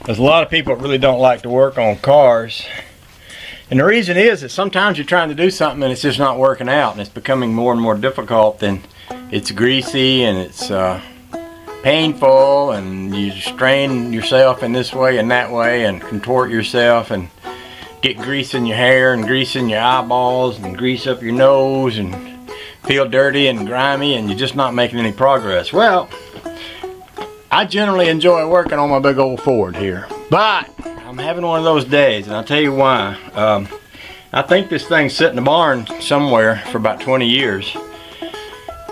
There's a lot of people that really don't like to work on cars. And the reason is that sometimes you're trying to do something and it's just not working out, and it's becoming more and more difficult. Then it's greasy and it's painful, and you strain yourself in this way and that way and contort yourself and get grease in your hair and grease in your eyeballs and grease up your nose and feel dirty and grimy, and you're just not making any progress. Well, I generally enjoy working on my big old Ford here, but I'm having one of those days, and I'll tell you why. I think this thing's sitting in the barn somewhere for about 20 years,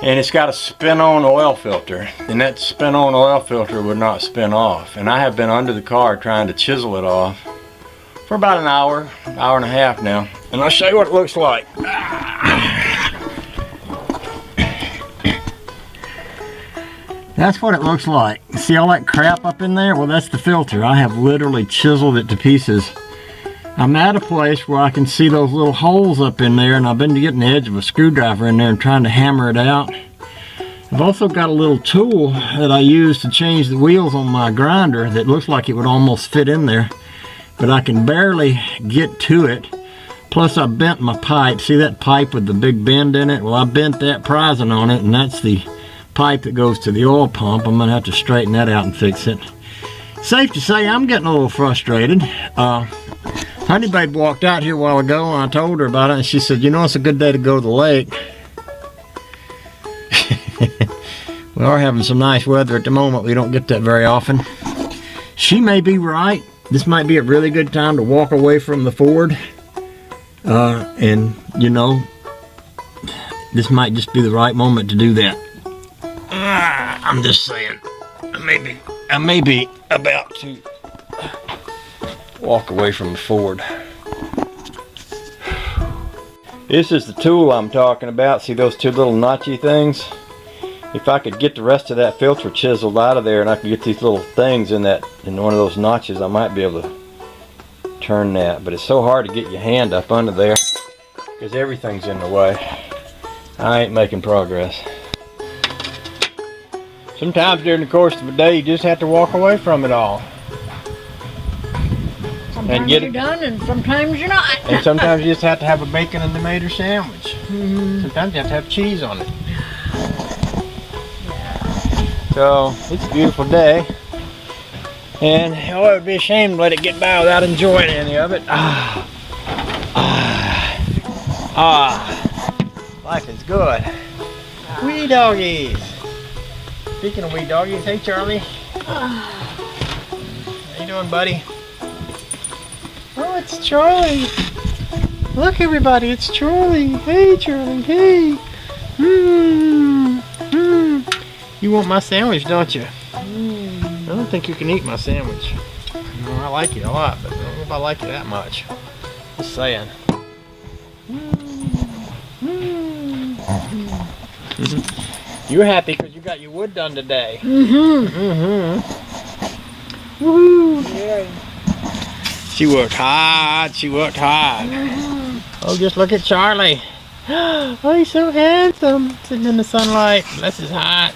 and it's got a spin-on oil filter, and that spin-on oil filter would not spin off, and I have been under the car trying to chisel it off for about an hour and a half now, and I'll show you what it looks like. That's what it looks like. See all that crap up in there? Well, that's the filter. I have literally chiseled it to pieces. I'm at a place where I can see those little holes up in there, and I've been getting the edge of a screwdriver in there and trying to hammer it out. I've also got a little tool that I use to change the wheels on my grinder that looks like it would almost fit in there, but I can barely get to it. Plus I bent my pipe. See that pipe with the big bend in it? Well, I bent that prizing on it, and that's the pipe that goes to the oil pump. I'm gonna have to straighten that out and fix it. Safe to say I'm getting a little frustrated. Honey Babe walked out here a while ago, and I told her about it, and she said, you know, it's a good day to go to the lake. We are having some nice weather at the moment. We don't get that very often. She may be right. This might be a really good time to walk away from the Ford. And you know, this might just be the right moment to do that. I'm just saying, I may be about to walk away from the Ford. This is the tool I'm talking about. See those two little notchy things? If I could get the rest of that filter chiseled out of there, and I could get these little things in one of those notches, I might be able to turn that. But it's so hard to get your hand up under there because everything's in the way. I ain't making progress. Sometimes during the course of the day, you just have to walk away from it all. Sometimes you're done, and sometimes you're not. And sometimes you just have to have a bacon and tomato sandwich. Sometimes you have to have cheese on it. So, it's a beautiful day. And oh, it would be a shame to let it get by without enjoying any of it. Life is good. Wee doggies. Speaking of wee doggies, hey Charlie. How you doing, buddy? Oh, it's Charlie. Look, everybody, it's Charlie. Hey, Charlie, hey. You want my sandwich, don't you? I don't think you can eat my sandwich. No, I like it a lot, but I don't know if I like it that much. Just saying. You're happy because you got your wood done today. Woohoo! Yeah. She worked hard. She worked hard. Oh, just look at Charlie. Oh, he's so handsome, sitting in the sunlight. Bless his heart.